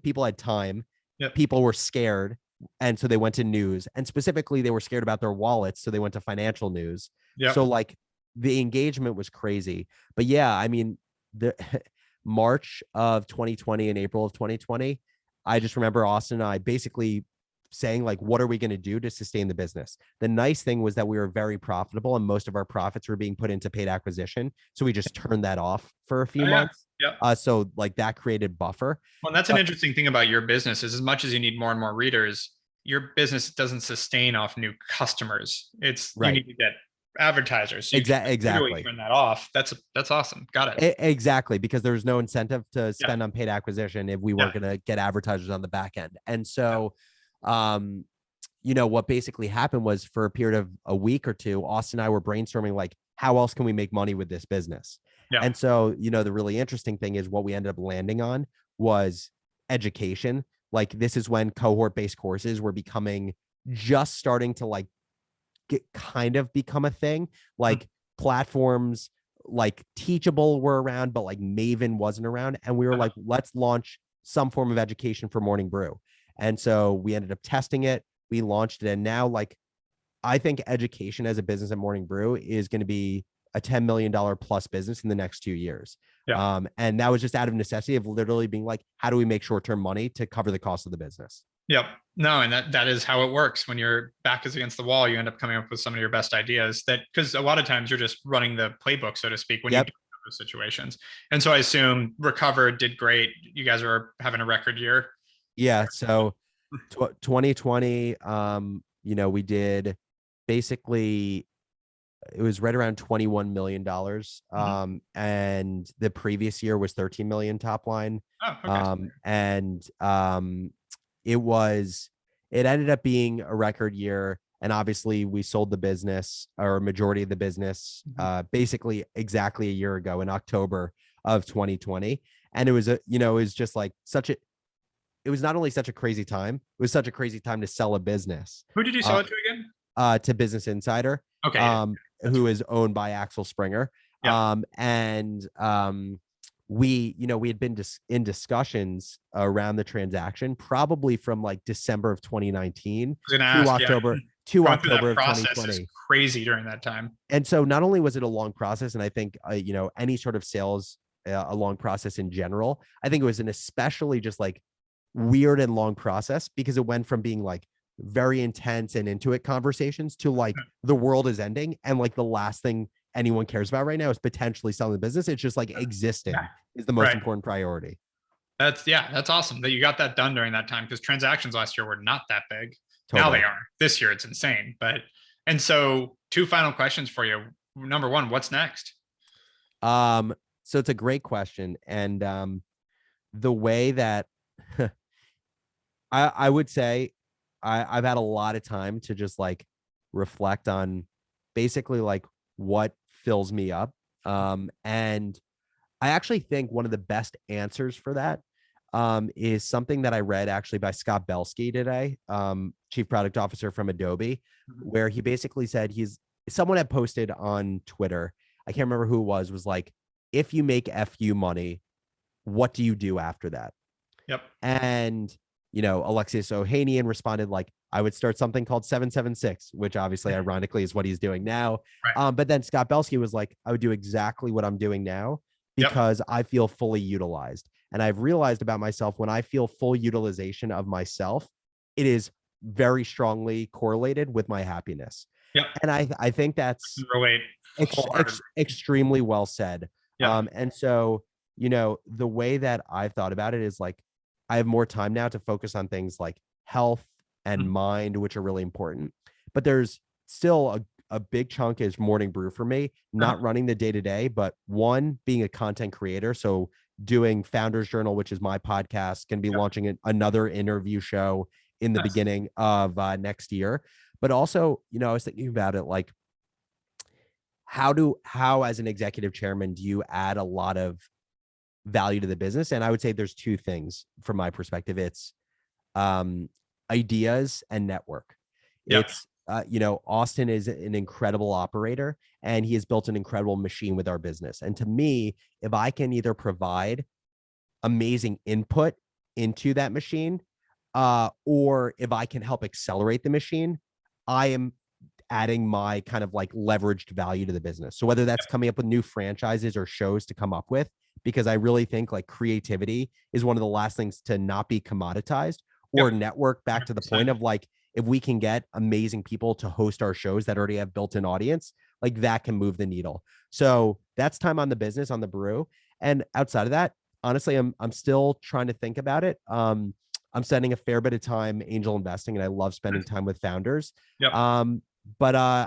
people had time, people were scared. And so they went to news, and specifically they were scared about their wallets. So they went to financial news. So like the engagement was crazy, but yeah, I mean, the March of 2020 and April of 2020, I just remember Austin and I basically saying like, what are we going to do to sustain the business? The nice thing was that we were very profitable and most of our profits were being put into paid acquisition. So we just turned that off for a few months. So like that created buffer. Well, that's an interesting thing about your business is as much as you need more and more readers, your business doesn't sustain off new customers. You need to get advertisers. So exactly. Turn that off. That's awesome. Got it. Exactly. Because there's no incentive to spend on paid acquisition if we weren't going to get advertisers on the back end. And so, what basically happened was for a period of a week or two, Austin and I were brainstorming like, how else can we make money with this business? And so, the really interesting thing is what we ended up landing on was education. Like this is when cohort-based courses were just starting to like become a thing. Like platforms like Teachable were around, but like Maven wasn't around. And we were like, let's launch some form of education for Morning Brew. And so we ended up testing it. We launched it. And now like, I think education as a business at Morning Brew is going to be a $10 million plus business in the next 2 years. And that was just out of necessity of literally being like, how do we make short-term money to cover the cost of the business? Yep. No, and that is how it works. When your back is against the wall, you end up coming up with some of your best ideas because a lot of times you're just running the playbook, so to speak, when you do those situations. And so I assume Recover did great. You guys are having a record year. Yeah. So 2020, we did basically it was right around $21 million. And the previous year was 13 million top line. Oh, okay. And it ended up being a record year. And obviously we sold the business, or a majority of the business, basically exactly a year ago in October of 2020. And it was it was just like it was not only such a crazy time, it was such a crazy time to sell a business. Who did you sell it to again? To Business Insider, Okay. who is owned by Axel Springer. Yeah. We had been in discussions around the transaction, probably from like December of 2019 to October of process 2020. is crazy during that time. And so not only was it a long process, and I think, any sort of sales, a long process in general, I think it was an especially just like weird and long process, because it went from being like very intense and intuitive conversations to like the world is ending, and like the last thing anyone cares about right now is potentially selling the business. It's just like existing is the most important priority. That's awesome that you got that done during that time, because transactions last year were not that big. Totally. Now they are. This year it's insane. And so 2 final questions for you. Number 1, what's next? So it's a great question. And the way that I would say I've had a lot of time to just like reflect on basically like what fills me up. And I actually think one of the best answers for that is something that I read actually by Scott Belsky today, Chief Product Officer from Adobe, where he basically said someone had posted on Twitter, I can't remember who it was like, if you make FU money, what do you do after that? Yep. And, Alexius Ohanian responded like, I would start something called 776, which obviously ironically is what he's doing now. Right. But then Scott Belsky was like, I would do exactly what I'm doing now, because I feel fully utilized. And I've realized about myself, when I feel full utilization of myself, it is very strongly correlated with my happiness. Yep. And I think that's extremely well said. Yep. And so, the way that I've thought about it is like, I have more time now to focus on things like health and mind, which are really important. But there's still a big chunk is Morning Brew for me, not running the day-to-day, but one, being a content creator. So doing Founders Journal, which is my podcast, going to be launching another interview show in the beginning of next year. But also, I was thinking about it like, how as an executive chairman do you add a lot of value to the business? And I would say there's 2 things from my perspective. It's ideas and network. It's Austin is an incredible operator, and he has built an incredible machine with our business. And to me, if I can either provide amazing input into that machine, or if I can help accelerate the machine, I am adding my kind of like leveraged value to the business. So whether that's coming up with new franchises or shows to come up with, because I really think like creativity is one of the last things to not be commoditized, or network back 100%. To the point of like, if we can get amazing people to host our shows that already have built-in audience, like that can move the needle. So that's time on the business, on the brew. And outside of that, honestly, I'm still trying to think about it. I'm spending a fair bit of time angel investing, and I love spending time with founders. But I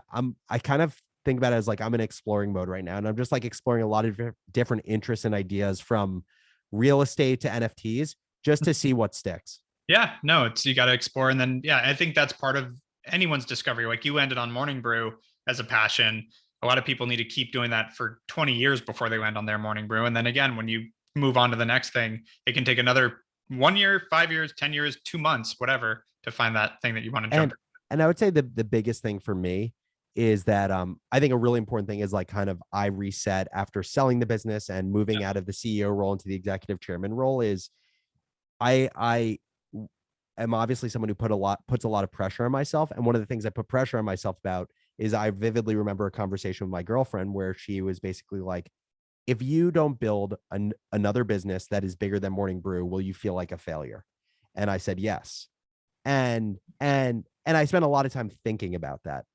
kind of think about it as like, I'm in exploring mode right now, and I'm just like exploring a lot of different interests and ideas, from real estate to NFTs, just to see what sticks. Yeah, no, you got to explore. And then, I think that's part of anyone's discovery. Like you ended on Morning Brew as a passion. A lot of people need to keep doing that for 20 years before they land on their Morning Brew. And then again, when you move on to the next thing, it can take another 1 year, 5 years, 10 years, 2 months, whatever, to find that thing that you want to jump. And I would say the biggest thing for me is that I think a really important thing is like kind of I reset after selling the business and moving out of the CEO role into the executive chairman role. Is I am obviously someone who puts a lot of pressure on myself. And one of the things I put pressure on myself about is I vividly remember a conversation with my girlfriend where she was basically like, if you don't build another business that is bigger than Morning Brew, will you feel like a failure? And I said, yes. And I spent a lot of time thinking about that.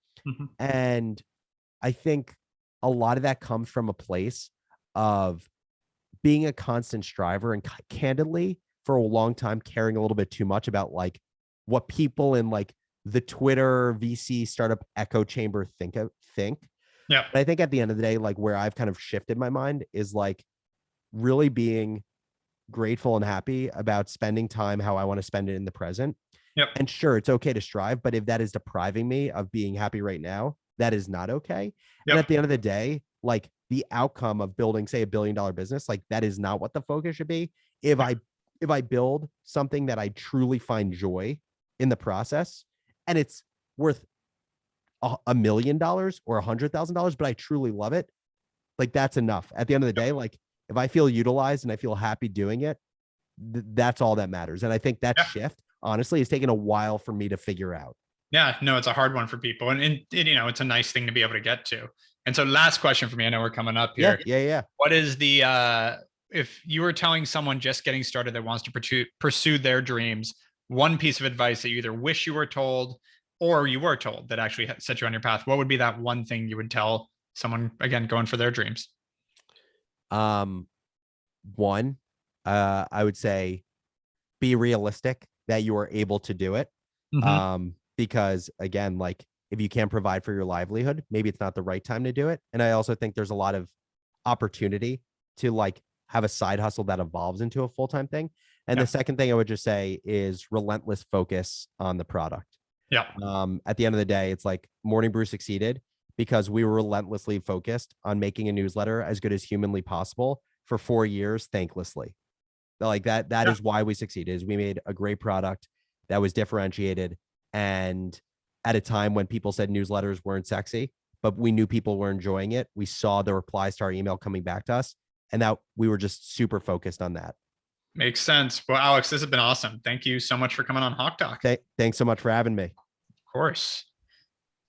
And I think a lot of that comes from a place of being a constant striver, and candidly, for a long time, caring a little bit too much about like what people in like the Twitter VC startup echo chamber think. Yeah. But I think at the end of the day, like where I've kind of shifted my mind is like really being grateful and happy about spending time how I want to spend it in the present. Yep. And sure, it's okay to strive, but if that is depriving me of being happy right now, that is not okay. And Yep. at the end of the day, like the outcome of building, say, $1 billion business, like that is not what the focus should be. If I build something that I truly find joy in the process, and it's worth $1 million or $100,000, but I truly love it, like that's enough. At the end of the day, like if I feel utilized and I feel happy doing it, that's all that matters. And I think that Yeah. shift, honestly, has taken a while for me to figure out. Yeah, no, it's a hard one for people. And you know, it's a nice thing to be able to get to. And so last question for me, I know we're coming up here. Yeah. What is the, if you were telling someone just getting started that wants to pursue their dreams, one piece of advice that you either wish you were told or you were told that actually set you on your path, what would be that one thing you would tell someone, again, going for their dreams? One, I would say be realistic that you are able to do it. Because again, like if you can't provide for your livelihood, maybe it's not the right time to do it. And I also think there's a lot of opportunity to like have a side hustle that evolves into a full-time thing. And the second thing I would just say is relentless focus on the product. Yeah. At the end of the day, it's like Morning Brew succeeded because we were relentlessly focused on making a newsletter as good as humanly possible for 4 years, thanklessly. Like that is why we succeeded, is we made a great product that was differentiated, and at a time when people said newsletters weren't sexy, but we knew people were enjoying it. We saw the replies to our email coming back to us, and that we were just super focused on that. Makes sense. Well, Alex, this has been awesome. Thank you so much for coming on HawkeTalk. Thanks so much for having me. Of course.